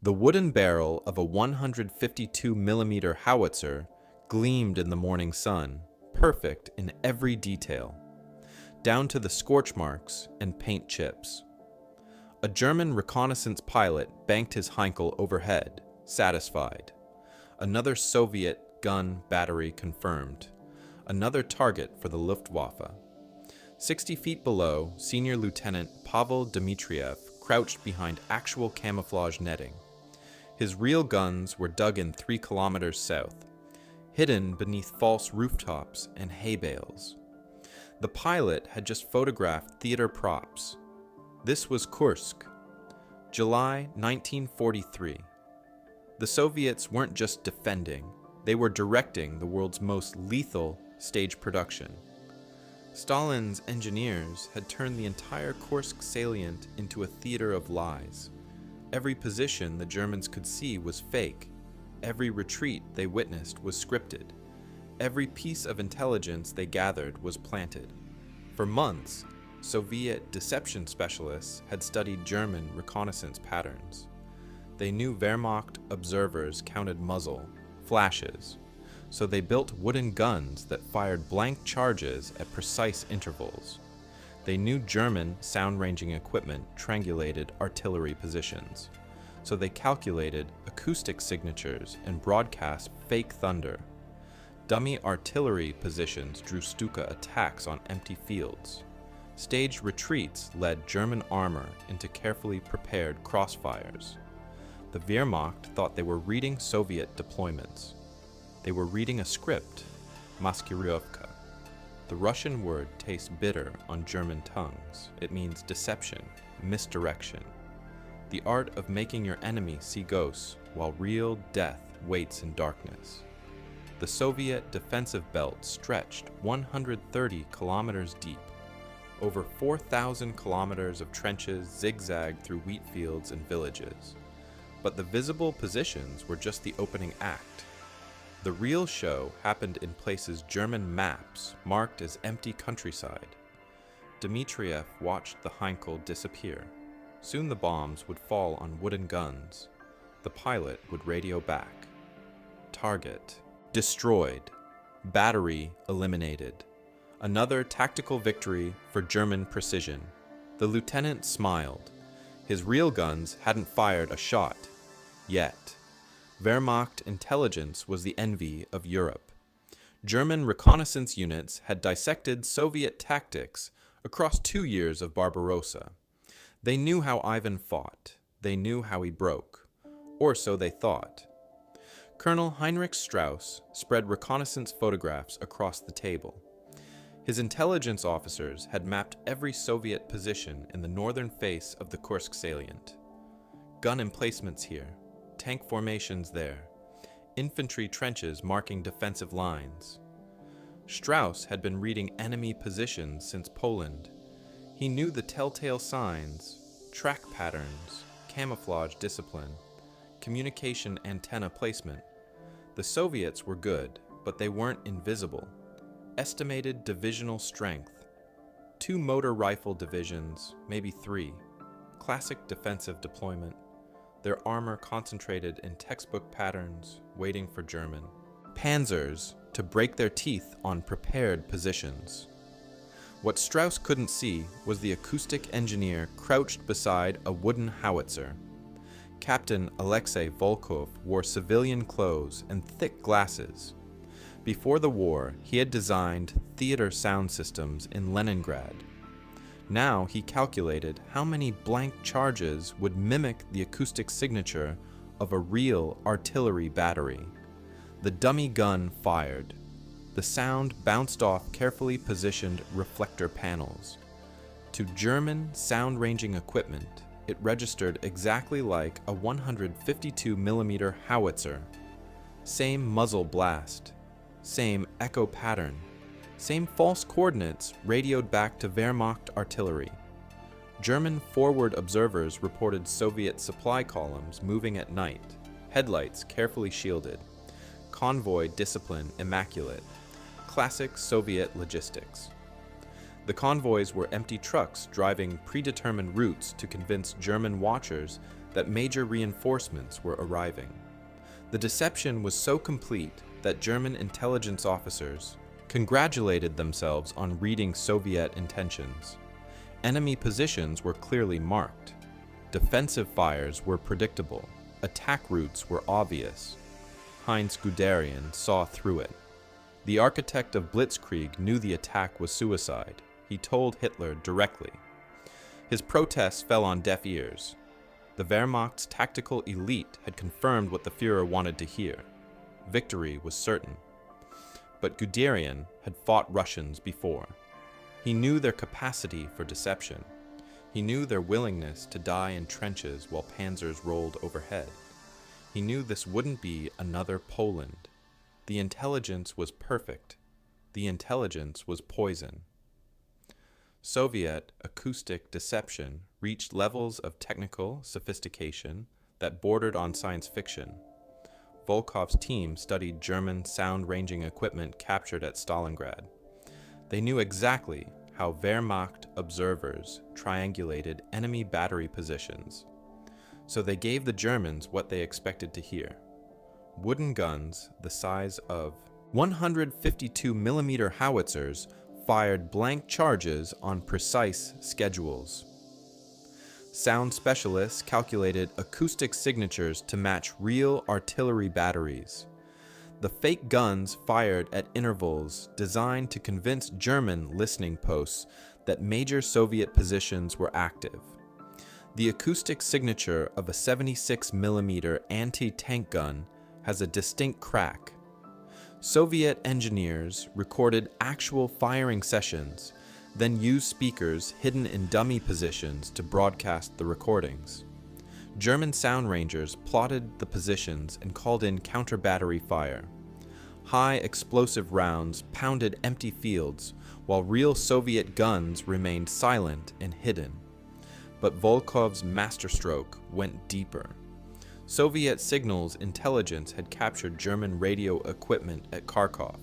The wooden barrel of a 152mm howitzer gleamed in the morning sun, perfect in every detail, down to the scorch marks and paint chips. A German reconnaissance pilot banked his Heinkel overhead, satisfied. Another Soviet gun battery confirmed. Another target for the Luftwaffe. 60 feet below, Senior Lieutenant Pavel Dmitriev crouched behind actual camouflage netting. His real guns were dug in 3 kilometers south, hidden beneath false rooftops and hay bales. The pilot had just photographed theater props. This was Kursk, July 1943. The Soviets weren't just defending, they were directing the world's most lethal stage production. Stalin's engineers had turned the entire Kursk salient into a theater of lies. Every position the Germans could see was fake. Every retreat they witnessed was scripted. Every piece of intelligence they gathered was planted. For months, Soviet deception specialists had studied German reconnaissance patterns. They knew Wehrmacht observers counted muzzle, flashes, so they built wooden guns that fired blank charges at precise intervals. They knew German sound-ranging equipment triangulated artillery positions, so they calculated acoustic signatures and broadcast fake thunder. Dummy artillery positions drew Stuka attacks on empty fields. Staged retreats led German armor into carefully prepared crossfires. The Wehrmacht thought they were reading Soviet deployments. They were reading a script, Maskirovka. The Russian word tastes bitter on German tongues. It means deception, misdirection. The art of making your enemy see ghosts while real death waits in darkness. The Soviet defensive belt stretched 130 kilometers deep. Over 4,000 kilometers of trenches zigzagged through wheat fields and villages. But the visible positions were just the opening act. The real show happened in places German maps marked as empty countryside. Dmitriev watched the Heinkel disappear. Soon the bombs would fall on wooden guns. The pilot would radio back. Target destroyed. Battery eliminated. Another tactical victory for German precision. The lieutenant smiled. His real guns hadn't fired a shot. Yet. Wehrmacht intelligence was the envy of Europe. German reconnaissance units had dissected Soviet tactics across 2 years of Barbarossa. They knew how Ivan fought. They knew how he broke. Or so they thought. Colonel Heinrich Strauss spread reconnaissance photographs across the table. His intelligence officers had mapped every Soviet position in the northern face of the Kursk salient. Gun emplacements here. Tank formations there, infantry trenches marking defensive lines. Strauss had been reading enemy positions since Poland. He knew the telltale signs, track patterns, camouflage discipline, communication antenna placement. The Soviets were good, but they weren't invisible. Estimated divisional strength. 2 motor rifle divisions, maybe 3. Classic defensive deployment. Their armor concentrated in textbook patterns, waiting for German. Panzers to break their teeth on prepared positions. What Strauss couldn't see was the acoustic engineer crouched beside a wooden howitzer. Captain Alexei Volkov wore civilian clothes and thick glasses. Before the war, he had designed theater sound systems in Leningrad. Now he calculated how many blank charges would mimic the acoustic signature of a real artillery battery. The dummy gun fired. The sound bounced off carefully positioned reflector panels. To German sound-ranging equipment, it registered exactly like a 152mm howitzer. Same muzzle blast. Same echo pattern. Same false coordinates radioed back to Wehrmacht artillery. German forward observers reported Soviet supply columns moving at night, headlights carefully shielded, convoy discipline immaculate, classic Soviet logistics. The convoys were empty trucks driving predetermined routes to convince German watchers that major reinforcements were arriving. The deception was so complete that German intelligence officers congratulated themselves on reading Soviet intentions. Enemy positions were clearly marked. Defensive fires were predictable. Attack routes were obvious. Heinz Guderian saw through it. The architect of Blitzkrieg knew the attack was suicide. He told Hitler directly. His protests fell on deaf ears. The Wehrmacht's tactical elite had confirmed what the Führer wanted to hear. Victory was certain. But Guderian had fought Russians before. He knew their capacity for deception. He knew their willingness to die in trenches while panzers rolled overhead. He knew this wouldn't be another Poland. The intelligence was perfect. The intelligence was poison. Soviet acoustic deception reached levels of technical sophistication that bordered on science fiction. Volkov's team studied German sound-ranging equipment captured at Stalingrad. They knew exactly how Wehrmacht observers triangulated enemy battery positions. So they gave the Germans what they expected to hear. Wooden guns the size of 152mm howitzers fired blank charges on precise schedules. Sound specialists calculated acoustic signatures to match real artillery batteries. The fake guns fired at intervals designed to convince German listening posts that major Soviet positions were active. The acoustic signature of a 76mm anti-tank gun has a distinct crack. Soviet engineers recorded actual firing sessions, then used speakers hidden in dummy positions to broadcast the recordings. German sound rangers plotted the positions and called in counter-battery fire. High explosive rounds pounded empty fields, while real Soviet guns remained silent and hidden. But Volkov's masterstroke went deeper. Soviet signals intelligence had captured German radio equipment at Kharkov.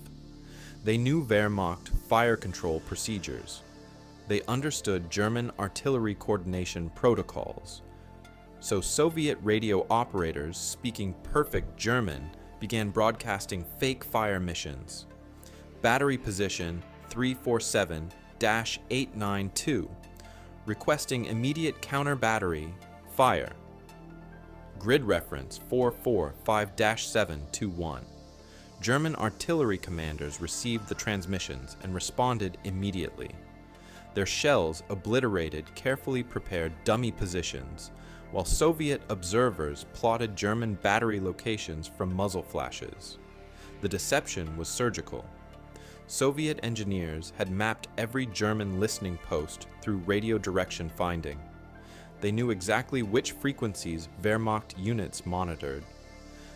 They knew Wehrmacht fire control procedures. They understood German artillery coordination protocols. So Soviet radio operators speaking perfect German began broadcasting fake fire missions. Battery position 347-892, requesting immediate counter battery fire. Grid reference 445-721. German artillery commanders received the transmissions and responded immediately. Their shells obliterated carefully prepared dummy positions, while Soviet observers plotted German battery locations from muzzle flashes. The deception was surgical. Soviet engineers had mapped every German listening post through radio direction finding. They knew exactly which frequencies Wehrmacht units monitored.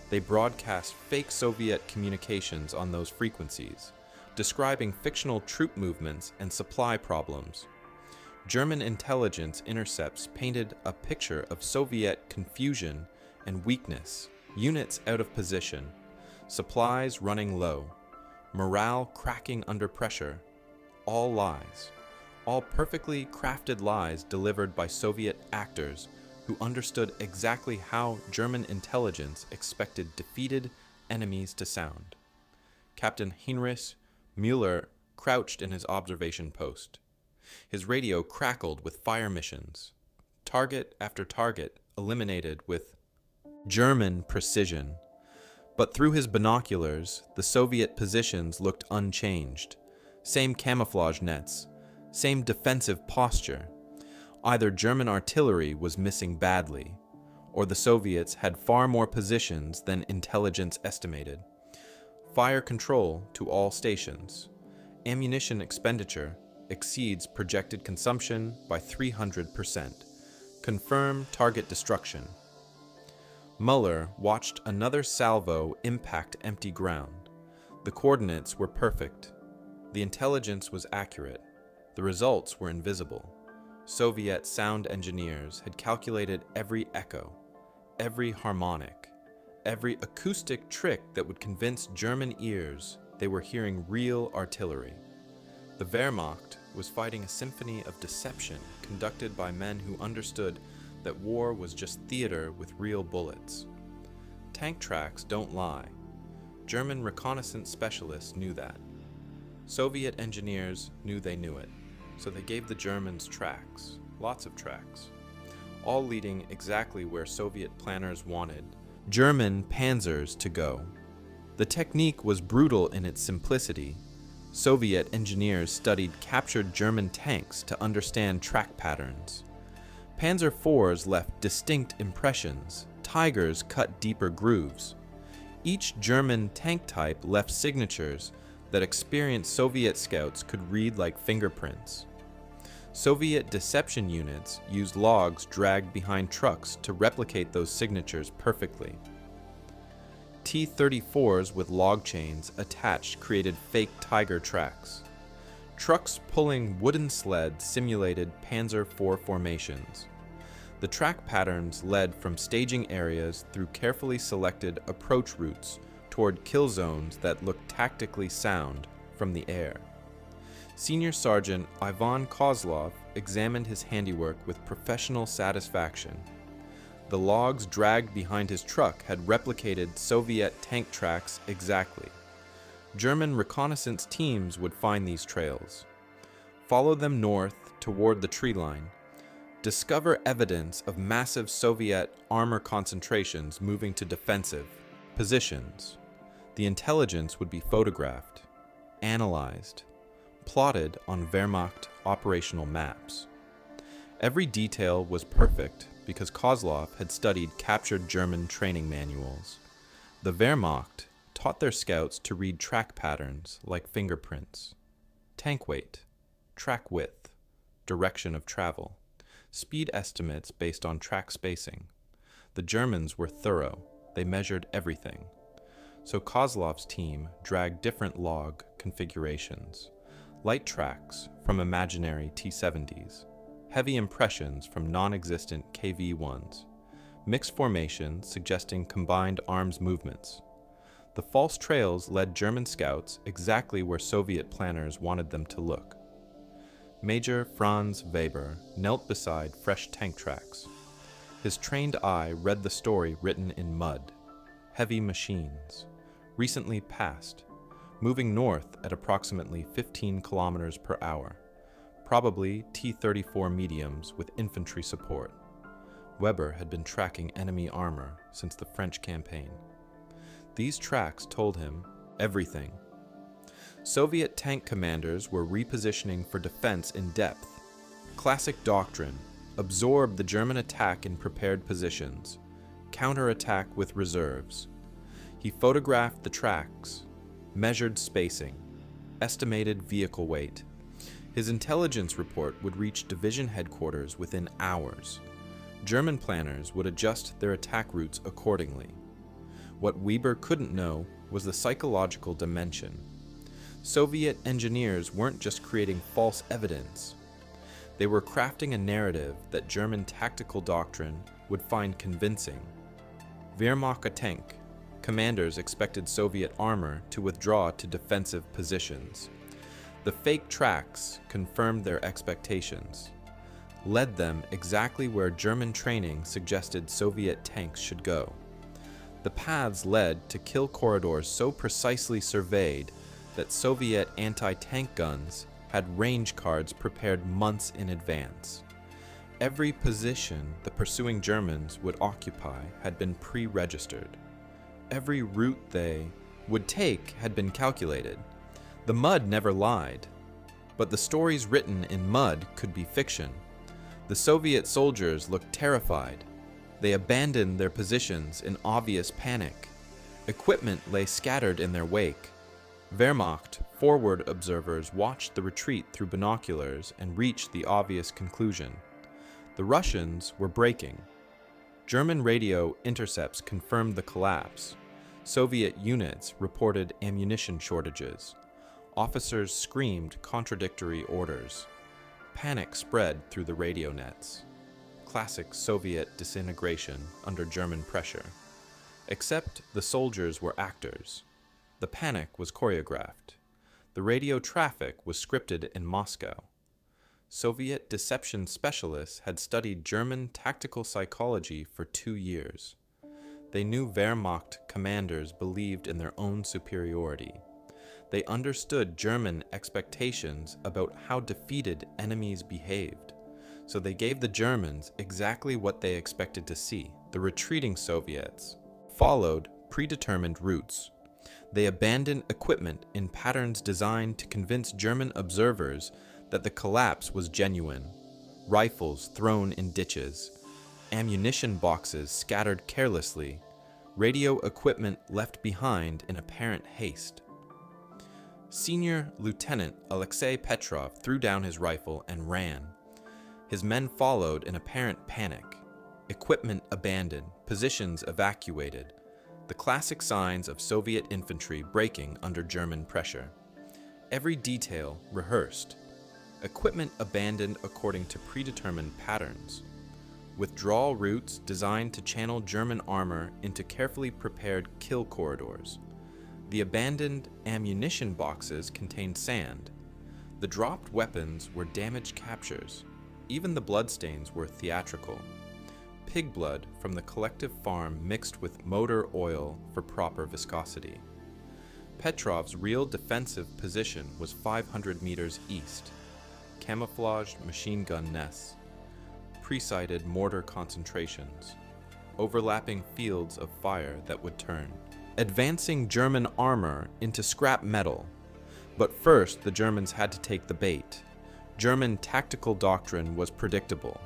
They broadcast fake Soviet communications on those frequencies, describing fictional troop movements and supply problems. German intelligence intercepts painted a picture of Soviet confusion and weakness, units out of position, supplies running low, morale cracking under pressure. All lies. All perfectly crafted lies delivered by Soviet actors who understood exactly how German intelligence expected defeated enemies to sound. Captain Heinrich Müller crouched in his observation post. His radio crackled with fire missions. Target after target eliminated with German precision. But through his binoculars, the Soviet positions looked unchanged. Same camouflage nets, same defensive posture. Either German artillery was missing badly, or the Soviets had far more positions than intelligence estimated. Fire control to all stations. Ammunition expenditure exceeds projected consumption by 300%. Confirm target destruction. Muller watched another salvo impact empty ground. The coordinates were perfect. The intelligence was accurate. The results were invisible. Soviet sound engineers had calculated every echo, every harmonic, every acoustic trick that would convince German ears they were hearing real artillery. The Wehrmacht was fighting a symphony of deception conducted by men who understood that war was just theater with real bullets. Tank tracks don't lie. German reconnaissance specialists knew that. Soviet engineers knew they knew it, so they gave the Germans tracks, lots of tracks, all leading exactly where Soviet planners wanted German panzers to go. The technique was brutal in its simplicity. Soviet engineers studied captured German tanks to understand track patterns. Panzer IVs left distinct impressions. Tigers cut deeper grooves. Each German tank type left signatures that experienced Soviet scouts could read like fingerprints. Soviet deception units used logs dragged behind trucks to replicate those signatures perfectly. T-34s with log chains attached created fake Tiger tracks. Trucks pulling wooden sleds simulated Panzer IV formations. The track patterns led from staging areas through carefully selected approach routes toward kill zones that looked tactically sound from the air. Senior Sergeant Ivan Kozlov examined his handiwork with professional satisfaction. The logs dragged behind his truck had replicated Soviet tank tracks exactly. German reconnaissance teams would find these trails, follow them north toward the tree line, discover evidence of massive Soviet armor concentrations moving to defensive positions. The intelligence would be photographed, analyzed, plotted on Wehrmacht operational maps. Every detail was perfect because Kozlov had studied captured German training manuals. The Wehrmacht taught their scouts to read track patterns like fingerprints, tank weight, track width, direction of travel, speed estimates based on track spacing. The Germans were thorough. They measured everything. So Kozlov's team dragged different log configurations, light tracks from imaginary T-70s, heavy impressions from non-existent KV-1s, mixed formations suggesting combined arms movements. The false trails led German scouts exactly where Soviet planners wanted them to look. Major Franz Weber knelt beside fresh tank tracks. His trained eye read the story written in mud. Heavy machines, recently passed, moving north at approximately 15 kilometers per hour, probably T-34 mediums with infantry support. Weber had been tracking enemy armor since the French campaign. These tracks told him everything. Soviet tank commanders were repositioning for defense in depth. Classic Doctrine: absorb the German attack in prepared positions, counterattack with reserves. He photographed the tracks, measured spacing, estimated vehicle weight. His intelligence report would reach division headquarters within hours. German planners would adjust their attack routes accordingly. What Weber couldn't know was the psychological dimension. Soviet engineers weren't just creating false evidence. They were crafting a narrative that German tactical doctrine would find convincing. Wehrmacht tank. Commanders expected Soviet armor to withdraw to defensive positions. The fake tracks confirmed their expectations, led them exactly where German training suggested Soviet tanks should go. The paths led to kill corridors so precisely surveyed that Soviet anti-tank guns had range cards prepared months in advance. Every position the pursuing Germans would occupy had been pre-registered. Every route they would take had been calculated. The mud never lied, but the stories written in mud could be fiction. The Soviet soldiers looked terrified. They abandoned their positions in obvious panic. Equipment lay scattered in their wake. Wehrmacht forward observers watched the retreat through binoculars and reached the obvious conclusion. The Russians were breaking. German radio intercepts confirmed the collapse. Soviet units reported ammunition shortages. Officers screamed contradictory orders. Panic spread through the radio nets. Classic Soviet disintegration under German pressure. Except the soldiers were actors. The panic was choreographed. The radio traffic was scripted in Moscow. Soviet deception specialists had studied German tactical psychology for 2 years. They knew Wehrmacht commanders believed in their own superiority. They understood German expectations about how defeated enemies behaved, so they gave the Germans exactly what they expected to see. The retreating Soviets followed predetermined routes. They abandoned equipment in patterns designed to convince German observers that the collapse was genuine. Rifles thrown in ditches, ammunition boxes scattered carelessly, radio equipment left behind in apparent haste. Senior Lieutenant Alexei Petrov threw down his rifle and ran. His men followed in apparent panic. Equipment abandoned, positions evacuated, the classic signs of Soviet infantry breaking under German pressure. Every detail rehearsed. Equipment abandoned according to predetermined patterns. Withdrawal routes designed to channel German armor into carefully prepared kill corridors. The abandoned ammunition boxes contained sand. The dropped weapons were damaged captures. Even the bloodstains were theatrical. Pig blood from the collective farm mixed with motor oil for proper viscosity. Petrov's real defensive position was 500 meters east. Camouflaged machine gun nests, pre-sighted mortar concentrations, overlapping fields of fire that would turn. Advancing German armor into scrap metal. But first the Germans had to take the bait. German tactical doctrine was predictable.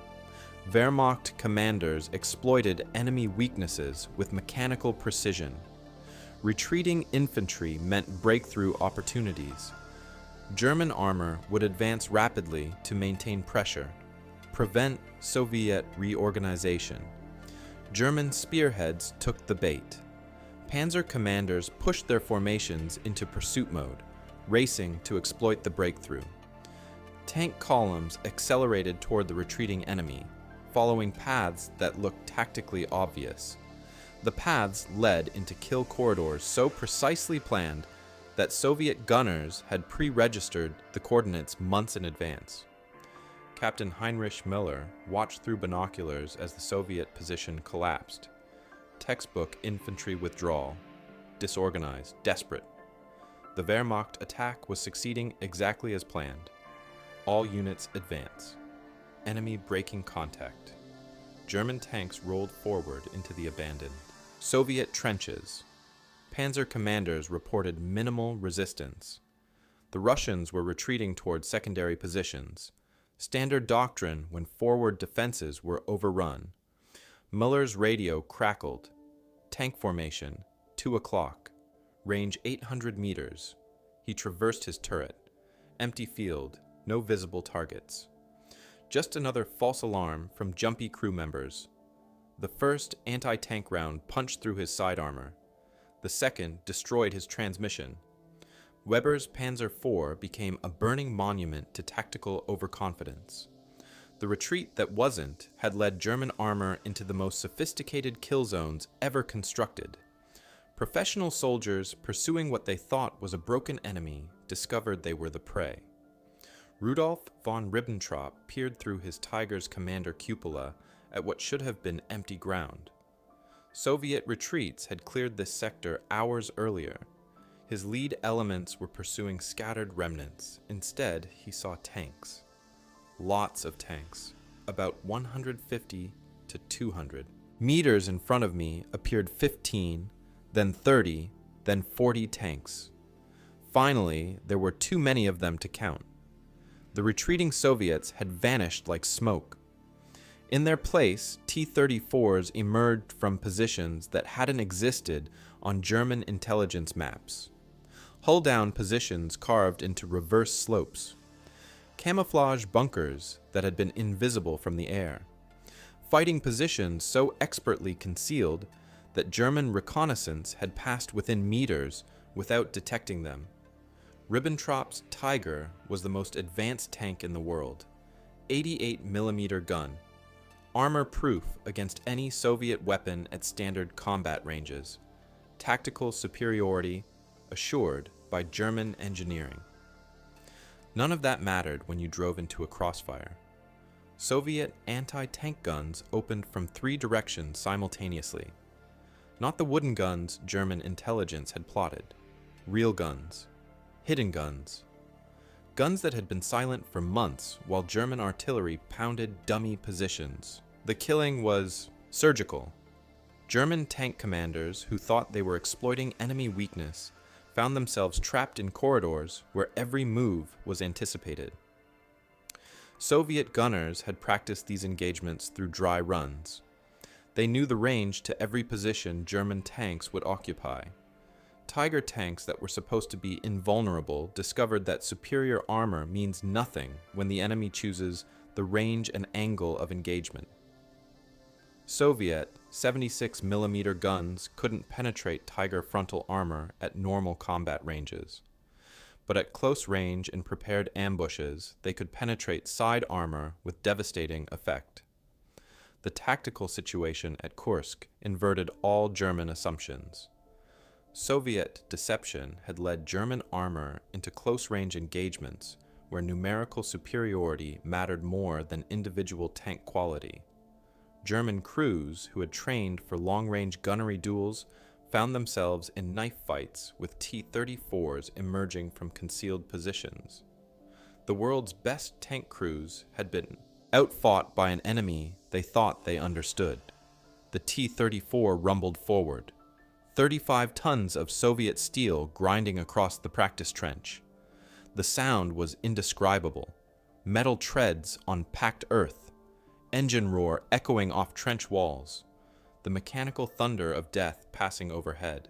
Wehrmacht commanders exploited enemy weaknesses with mechanical precision. Retreating infantry meant breakthrough opportunities. German armor would advance rapidly to maintain pressure, prevent Soviet reorganization. German spearheads took the bait. Panzer commanders pushed their formations into pursuit mode, racing to exploit the breakthrough. Tank columns accelerated toward the retreating enemy, following paths that looked tactically obvious. The paths led into kill corridors so precisely planned that Soviet gunners had pre-registered the coordinates months in advance. Captain Heinrich Müller watched through binoculars as the Soviet position collapsed. Textbook infantry withdrawal, disorganized, desperate. The Wehrmacht attack was succeeding exactly as planned. All units advance. Enemy breaking contact. German tanks rolled forward into the abandoned Soviet trenches. Panzer commanders reported minimal resistance. The Russians were retreating toward secondary positions. Standard doctrine when forward defenses were overrun. Müller's radio crackled. Tank formation, 2 o'clock. Range 800 meters. He traversed his turret. Empty field, no visible targets. Just another false alarm from jumpy crew members. The first anti-tank round punched through his side armor. The second destroyed his transmission. Weber's Panzer IV became a burning monument to tactical overconfidence. The retreat that wasn't had led German armor into the most sophisticated kill zones ever constructed. Professional soldiers pursuing what they thought was a broken enemy discovered they were the prey. Rudolf von Ribbentrop peered through his Tiger's commander cupola at what should have been empty ground. Soviet retreats had cleared this sector hours earlier. His lead elements were pursuing scattered remnants. Instead, he saw tanks. Lots of tanks, about 150 to 200. Meters in front of me appeared 15, then 30, then 40 tanks. Finally, there were too many of them to count. The retreating Soviets had vanished like smoke. In their place, T-34s emerged from positions that hadn't existed on German intelligence maps. Hull-down positions carved into reverse slopes. Camouflage bunkers that had been invisible from the air. Fighting positions so expertly concealed that German reconnaissance had passed within meters without detecting them. Ribbentrop's Tiger was the most advanced tank in the world. 88mm gun. Armor-proof against any Soviet weapon at standard combat ranges. Tactical superiority assured by German engineering. None of that mattered when you drove into a crossfire. Soviet anti-tank guns opened from 3 directions simultaneously. Not the wooden guns German intelligence had plotted. Real guns. Hidden guns. Guns that had been silent for months while German artillery pounded dummy positions. The killing was surgical. German tank commanders who thought they were exploiting enemy weakness found themselves trapped in corridors where every move was anticipated. Soviet gunners had practiced these engagements through dry runs. They knew the range to every position German tanks would occupy. Tiger tanks that were supposed to be invulnerable discovered that superior armor means nothing when the enemy chooses the range and angle of engagement. Soviet 76mm guns couldn't penetrate Tiger frontal armor at normal combat ranges, but at close range in prepared ambushes, they could penetrate side armor with devastating effect. The tactical situation at Kursk inverted all German assumptions. Soviet deception had led German armor into close-range engagements where numerical superiority mattered more than individual tank quality. German crews who had trained for long-range gunnery duels found themselves in knife fights with T-34s emerging from concealed positions. The world's best tank crews had been outfought by an enemy they thought they understood. The T-34 rumbled forward, 35 tons of Soviet steel grinding across the practice trench. The sound was indescribable, metal treads on packed earth, engine roar echoing off trench walls, the mechanical thunder of death passing overhead.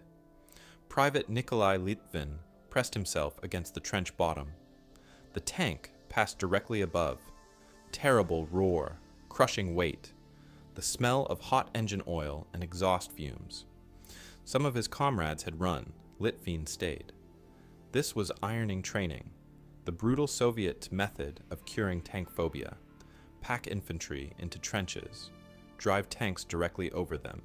Private Nikolai Litvin pressed himself against the trench bottom. The tank passed directly above. Terrible roar, crushing weight, the smell of hot engine oil and exhaust fumes. Some of his comrades had run. Litvin stayed. This was ironing training, the brutal Soviet method of curing tank phobia. Pack infantry into trenches, drive tanks directly over them,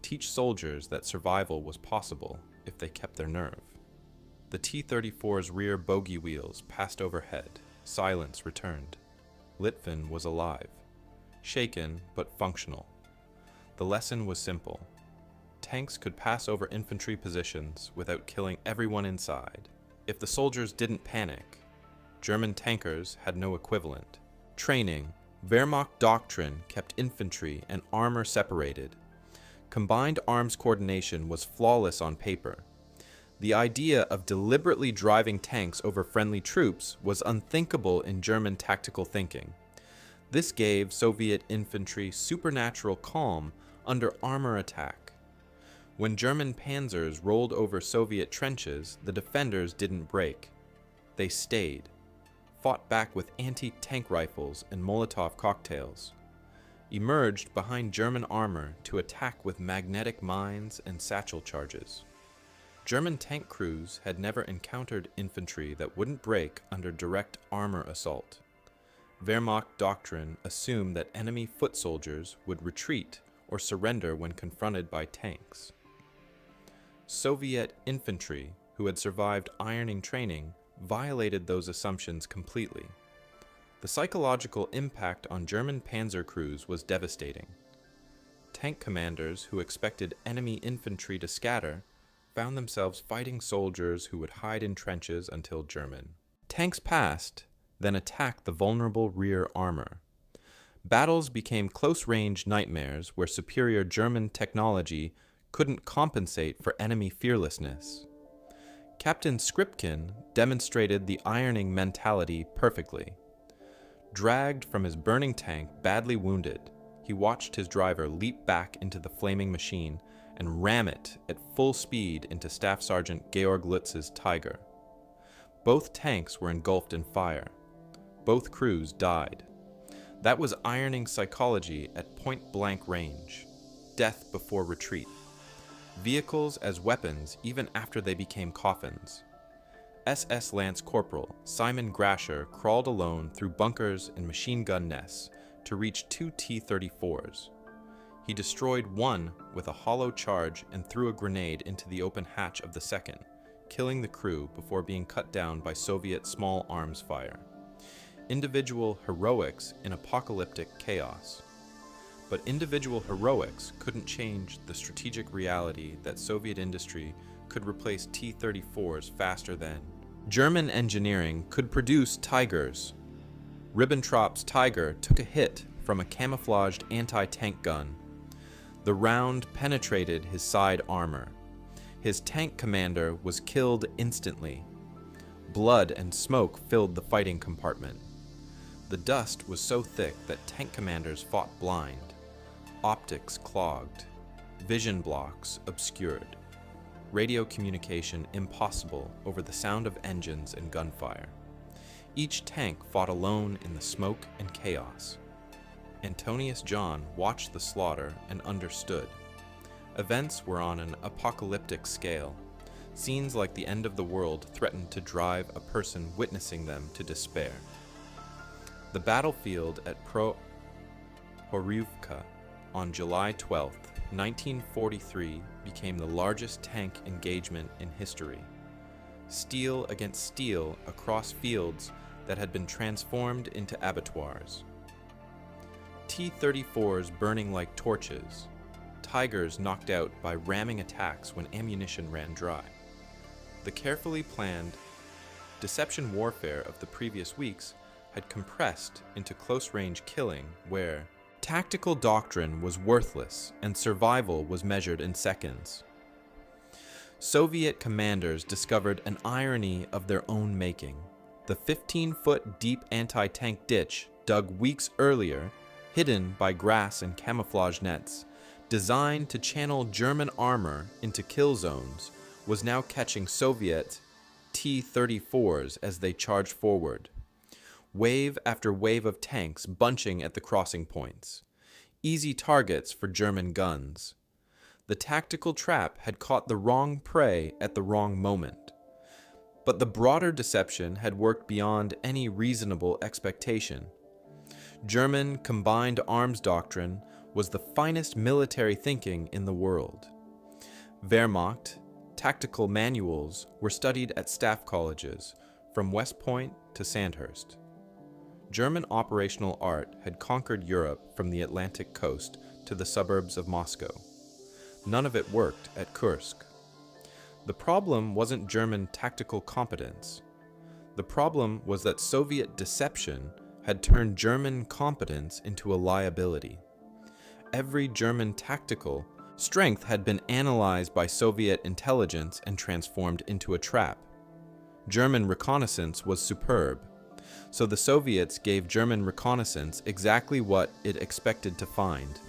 teach soldiers that survival was possible if they kept their nerve. The T-34's rear bogey wheels passed overhead. Silence returned. Litvin was alive, shaken but functional. The lesson was simple. Tanks could pass over infantry positions without killing everyone inside. If the soldiers didn't panic, German tankers had no equivalent. Training, Wehrmacht Doctrine kept infantry and armor separated. Combined arms coordination was flawless on paper. The idea of deliberately driving tanks over friendly troops was unthinkable in German tactical thinking. This gave Soviet infantry supernatural calm under armor attack. When German panzers rolled over Soviet trenches, the defenders didn't break. They stayed, fought back with anti-tank rifles and Molotov cocktails, emerged behind German armor to attack with magnetic mines and satchel charges. German tank crews had never encountered infantry that wouldn't break under direct armor assault. Wehrmacht Doctrine assumed that enemy foot soldiers would retreat or surrender when confronted by tanks. Soviet infantry, who had survived ironing training, violated those assumptions completely. The psychological impact on German panzer crews was devastating. Tank commanders who expected enemy infantry to scatter found themselves fighting soldiers who would hide in trenches until German tanks passed, then attacked the vulnerable rear armor. Battles became close-range nightmares where superior German technology couldn't compensate for enemy fearlessness. Captain Skripkin demonstrated the ironing mentality perfectly. Dragged from his burning tank, badly wounded, he watched his driver leap back into the flaming machine and ram it at full speed into Staff Sergeant Georg Lutz's Tiger. Both tanks were engulfed in fire. Both crews died. That was ironing psychology at point-blank range. Death before retreat. Vehicles as weapons even after they became coffins. SS Lance Corporal Simon Grasher crawled alone through bunkers and machine gun nests to reach 2 T-34s. He destroyed one with a hollow charge and threw a grenade into the open hatch of the second, killing the crew before being cut down by Soviet small arms fire. Individual heroics in apocalyptic chaos. But individual heroics couldn't change the strategic reality that Soviet industry could replace T-34s faster than German engineering could produce Tigers. Ribbentrop's Tiger took a hit from a camouflaged anti-tank gun. The round penetrated his side armor. His tank commander was killed instantly. Blood and smoke filled the fighting compartment. The dust was so thick that tank commanders fought blind. Optics clogged. Vision blocks obscured. Radio communication impossible over the sound of engines and gunfire. Each tank fought alone in the smoke and chaos. Antonius John watched the slaughter and understood. Events were on an apocalyptic scale. Scenes like the end of the world threatened to drive a person witnessing them to despair. The battlefield at Prokhorovka on July 12, 1943, became the largest tank engagement in history. Steel against steel across fields that had been transformed into abattoirs. T-34s burning like torches. Tigers knocked out by ramming attacks when ammunition ran dry. The carefully planned deception warfare of the previous weeks had compressed into close-range killing where tactical doctrine was worthless and survival was measured in seconds. Soviet commanders discovered an irony of their own making. The 15-foot deep anti-tank ditch dug weeks earlier, hidden by grass and camouflage nets, designed to channel German armor into kill zones, was now catching Soviet T-34s as they charged forward. Wave after wave of tanks bunching at the crossing points. Easy targets for German guns. The tactical trap had caught the wrong prey at the wrong moment. But the broader deception had worked beyond any reasonable expectation. German combined arms doctrine was the finest military thinking in the world. Wehrmacht tactical manuals were studied at staff colleges, from West Point to Sandhurst. German operational art had conquered Europe from the Atlantic coast to the suburbs of Moscow. None of it worked at Kursk. The problem wasn't German tactical competence. The problem was that Soviet deception had turned German competence into a liability. Every German tactical strength had been analyzed by Soviet intelligence and transformed into a trap. German reconnaissance was superb, so the Soviets gave German reconnaissance exactly what it expected to find.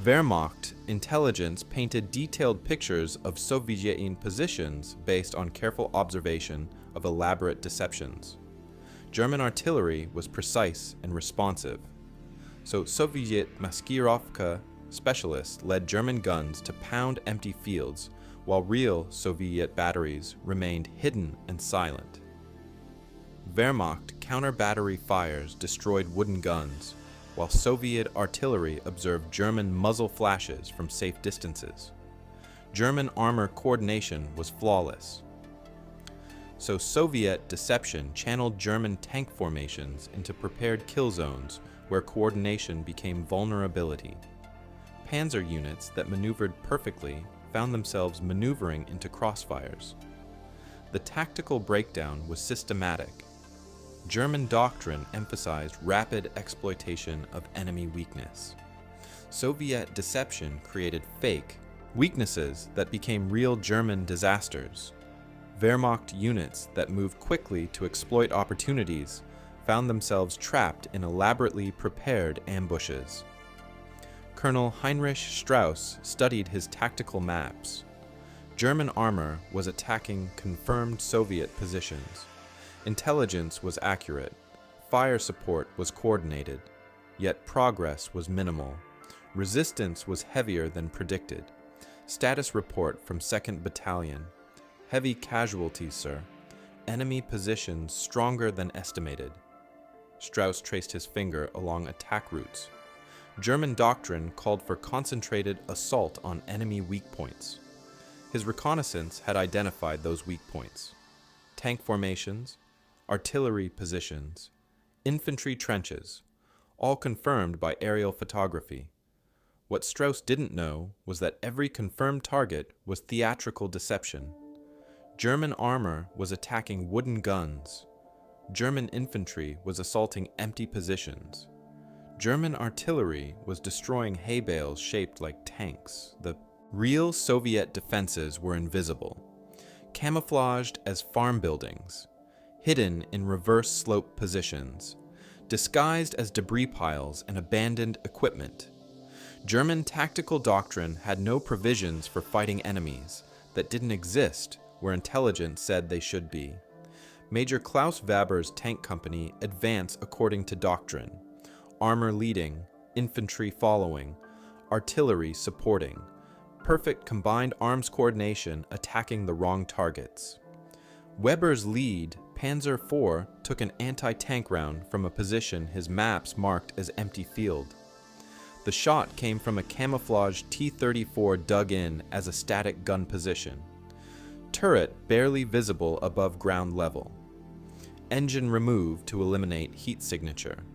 Wehrmacht intelligence painted detailed pictures of Soviet positions based on careful observation of elaborate deceptions. German artillery was precise and responsive, so Soviet Maskirovka specialists led German guns to pound empty fields, while real Soviet batteries remained hidden and silent. Wehrmacht counter-battery fires destroyed wooden guns, while Soviet artillery observed German muzzle flashes from safe distances. German armor coordination was flawless. So Soviet deception channeled German tank formations into prepared kill zones where coordination became vulnerability. Panzer units that maneuvered perfectly found themselves maneuvering into crossfires. The tactical breakdown was systematic. German doctrine emphasized rapid exploitation of enemy weakness. Soviet deception created fake weaknesses that became real German disasters. Wehrmacht units that moved quickly to exploit opportunities found themselves trapped in elaborately prepared ambushes. Colonel Heinrich Strauss studied his tactical maps. German armor was attacking confirmed Soviet positions. Intelligence was accurate. Fire support was coordinated. Yet progress was minimal. Resistance was heavier than predicted. Status report from 2nd Battalion. Heavy casualties, sir. Enemy positions stronger than estimated. Strauss traced his finger along attack routes. German doctrine called for concentrated assault on enemy weak points. His reconnaissance had identified those weak points: tank formations, artillery positions, infantry trenches, all confirmed by aerial photography. What Strauss didn't know was that every confirmed target was theatrical deception. German armor was attacking wooden guns. German infantry was assaulting empty positions. German artillery was destroying hay bales shaped like tanks. The real Soviet defenses were invisible, camouflaged as farm buildings, hidden in reverse slope positions, disguised as debris piles and abandoned equipment. German tactical doctrine had no provisions for fighting enemies that didn't exist where intelligence said they should be. Major Klaus Weber's tank company advanced according to doctrine: armor leading, infantry following, artillery supporting, perfect combined arms coordination attacking the wrong targets. Weber's lead, Panzer IV, took an anti-tank round from a position his maps marked as empty field. The shot came from a camouflaged T-34 dug in as a static gun position. Turret barely visible above ground level. Engine removed to eliminate heat signature.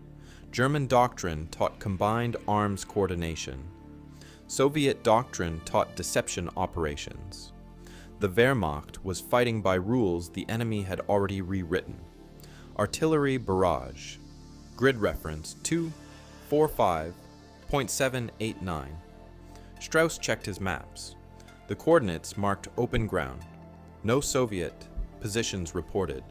German doctrine taught combined arms coordination. Soviet doctrine taught deception operations. The Wehrmacht was fighting by rules the enemy had already rewritten. Artillery barrage. Grid reference 245.789. Strauss checked his maps. The coordinates marked open ground. No Soviet positions reported.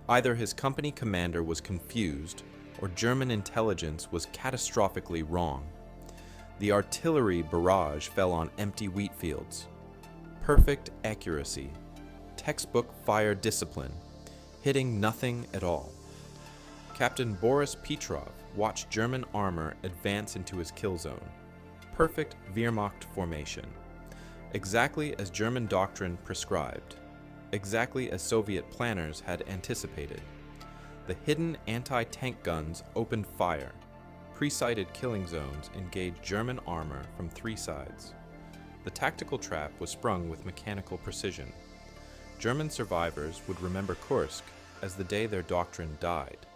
Either his company commander was confused, or German intelligence was catastrophically wrong. The artillery barrage fell on empty wheat fields. Perfect accuracy. Textbook fire discipline. Hitting nothing at all. Captain Boris Petrov watched German armor advance into his kill zone. Perfect Wehrmacht formation. Exactly as German doctrine prescribed. Exactly as Soviet planners had anticipated. The hidden anti-tank guns opened fire. Pre-sighted killing zones engaged German armor from three sides. The tactical trap was sprung with mechanical precision. German survivors would remember Kursk as the day their doctrine died,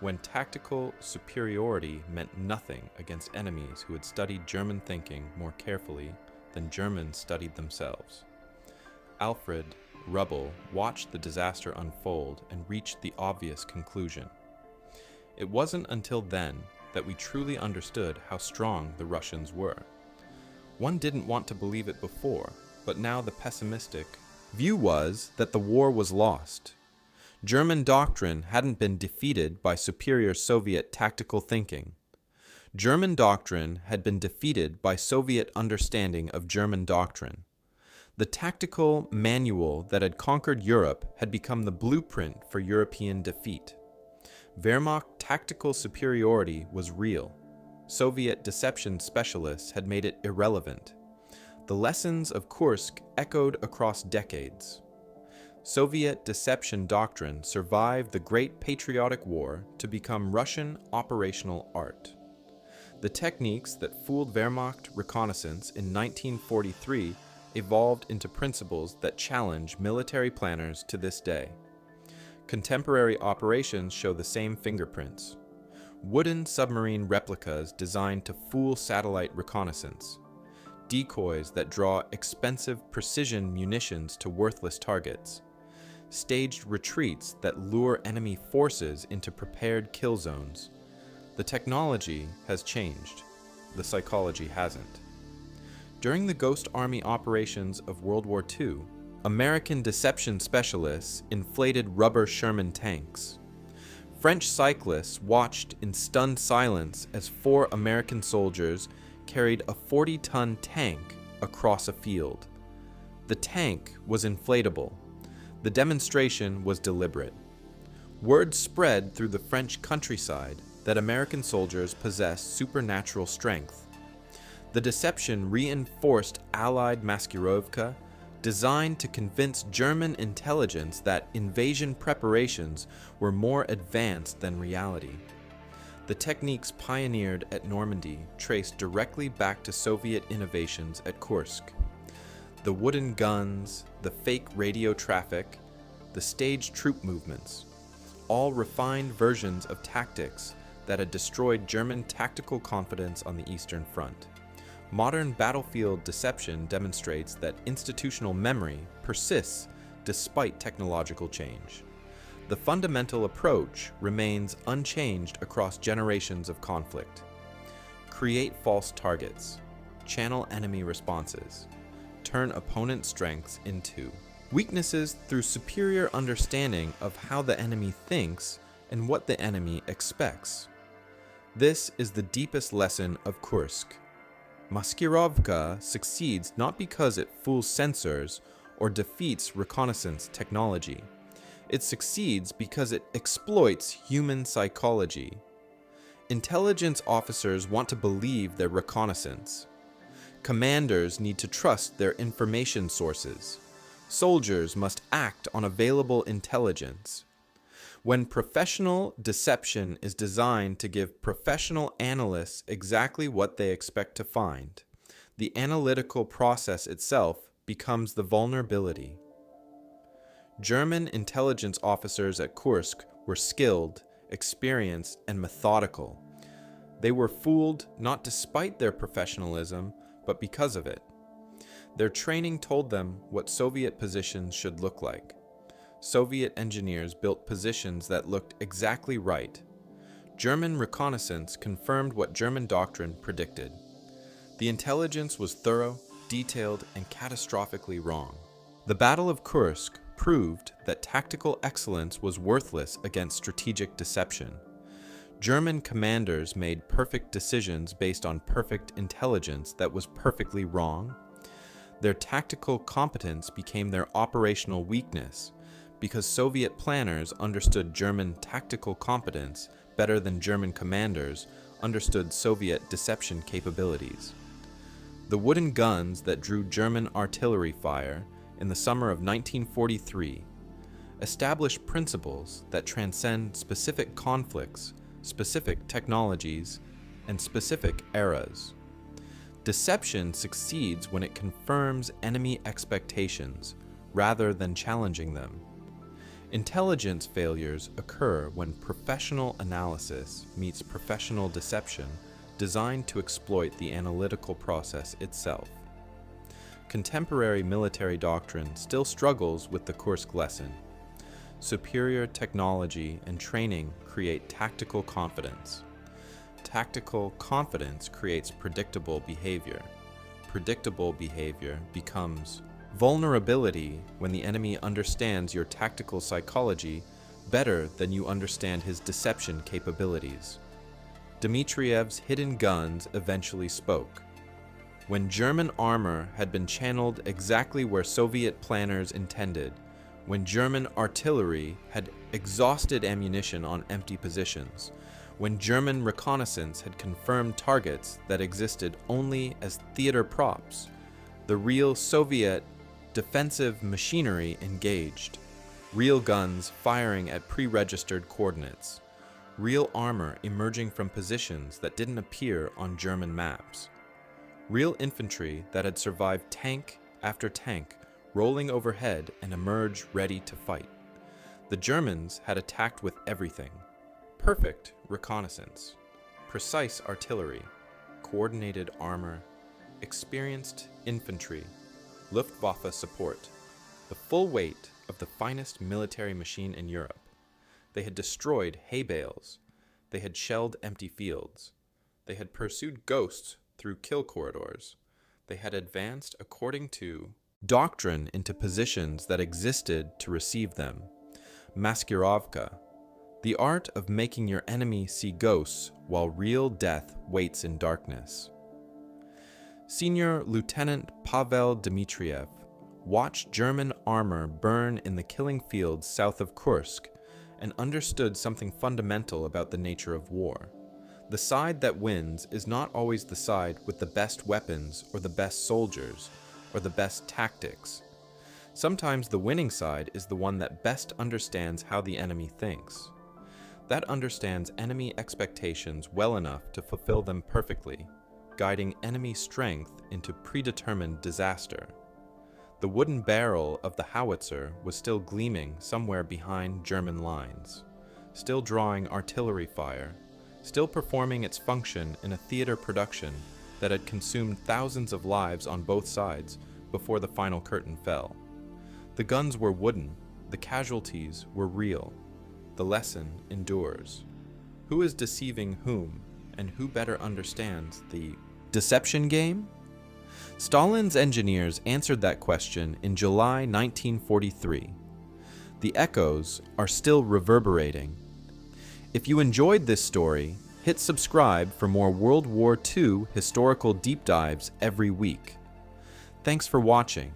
when tactical superiority meant nothing against enemies who had studied German thinking more carefully than Germans studied themselves. Alfred Rubbel watched the disaster unfold and reached the obvious conclusion. It wasn't until then that we truly understood how strong the Russians were. One didn't want to believe it before, but now the pessimistic view was that the war was lost. German doctrine hadn't been defeated by superior Soviet tactical thinking. German doctrine had been defeated by Soviet understanding of German doctrine. The tactical manual that had conquered Europe had become the blueprint for European defeat. Wehrmacht tactical superiority was real. Soviet deception specialists had made it irrelevant. The lessons of Kursk echoed across decades. Soviet deception doctrine survived the Great Patriotic War to become Russian operational art. The techniques that fooled Wehrmacht reconnaissance in 1943 evolved into principles that challenge military planners to this day. Contemporary operations show the same fingerprints. Wooden submarine replicas designed to fool satellite reconnaissance. Decoys that draw expensive precision munitions to worthless targets. Staged retreats that lure enemy forces into prepared kill zones. The technology has changed. The psychology hasn't. During the Ghost Army operations of World War II, American deception specialists inflated rubber Sherman tanks. French cyclists watched in stunned silence as 4 American soldiers carried a 40-ton tank across a field. The tank was inflatable. The demonstration was deliberate. Word spread through the French countryside that American soldiers possessed supernatural strength. The deception reinforced Allied Maskirovka, designed to convince German intelligence that invasion preparations were more advanced than reality. The techniques pioneered at Normandy traced directly back to Soviet innovations at Kursk. the wooden guns, the fake radio traffic, the staged troop movements, all refined versions of tactics that had destroyed German tactical confidence on the Eastern Front. Modern battlefield deception demonstrates that institutional memory persists despite technological change. The fundamental approach remains unchanged across generations of conflict. Create false targets, channel enemy responses, turn opponent strengths into weaknesses through superior understanding of how the enemy thinks and what the enemy expects. This is the deepest lesson of Kursk. Maskirovka succeeds not because it fools sensors or defeats reconnaissance technology. It succeeds because it exploits human psychology. Intelligence officers want to believe their reconnaissance. Commanders need to trust their information sources. Soldiers must act on available intelligence. When professional deception is designed to give professional analysts exactly what they expect to find, the analytical process itself becomes the vulnerability. German intelligence officers at Kursk were skilled, experienced, and methodical. They were fooled not despite their professionalism, but because of it. Their training told them what Soviet positions should look like. Soviet engineers built positions that looked exactly right. German reconnaissance confirmed what German doctrine predicted. The intelligence was thorough, detailed, and catastrophically wrong. The Battle of Kursk proved that tactical excellence was worthless against strategic deception. German commanders made perfect decisions based on perfect intelligence that was perfectly wrong. Their tactical competence became their operational weakness because Soviet planners understood German tactical competence better than German commanders understood Soviet deception capabilities. The wooden guns that drew German artillery fire in the summer of 1943 established principles that transcend specific conflicts, specific technologies, and specific eras. Deception succeeds when it confirms enemy expectations rather than challenging them. Intelligence failures occur when professional analysis meets professional deception designed to exploit the analytical process itself. Contemporary military doctrine still struggles with the Kursk lesson. Superior technology and training create tactical confidence. Tactical confidence creates predictable behavior. Predictable behavior becomes vulnerability when the enemy understands your tactical psychology better than you understand his deception capabilities. Dmitriev's hidden guns eventually spoke. When German armor had been channeled exactly where Soviet planners intended, when German artillery had exhausted ammunition on empty positions, when German reconnaissance had confirmed targets that existed only as theater props, the real Soviet defensive machinery engaged, real guns firing at pre-registered coordinates, real armor emerging from positions that didn't appear on German maps, real infantry that had survived tank after tank rolling overhead and emerged ready to fight. The Germans had attacked with everything: perfect reconnaissance, precise artillery, coordinated armor, experienced infantry, Luftwaffe support, the full weight of the finest military machine in Europe. They had destroyed hay bales. They had shelled empty fields. They had pursued ghosts through kill corridors. They had advanced according to doctrine into positions that existed to receive them. Maskirovka, the art of making your enemy see ghosts while real death waits in darkness. Senior Lieutenant Pavel Dmitriev watched German armor burn in the killing fields south of Kursk and understood something fundamental about the nature of war. The side that wins is not always the side with the best weapons or the best soldiers or the best tactics. Sometimes the winning side is the one that best understands how the enemy thinks. That understands enemy expectations well enough to fulfill them perfectly, guiding enemy strength into predetermined disaster. The wooden barrel of the howitzer was still gleaming somewhere behind German lines, still drawing artillery fire, still performing its function in a theater production that had consumed thousands of lives on both sides before the final curtain fell. The guns were wooden, the casualties were real. The lesson endures. Who is deceiving whom, and who better understands the deception game? Stalin's engineers answered that question in July 1943. The echoes are still reverberating. If you enjoyed this story, hit subscribe for more World War II historical deep dives every week. Thanks for watching.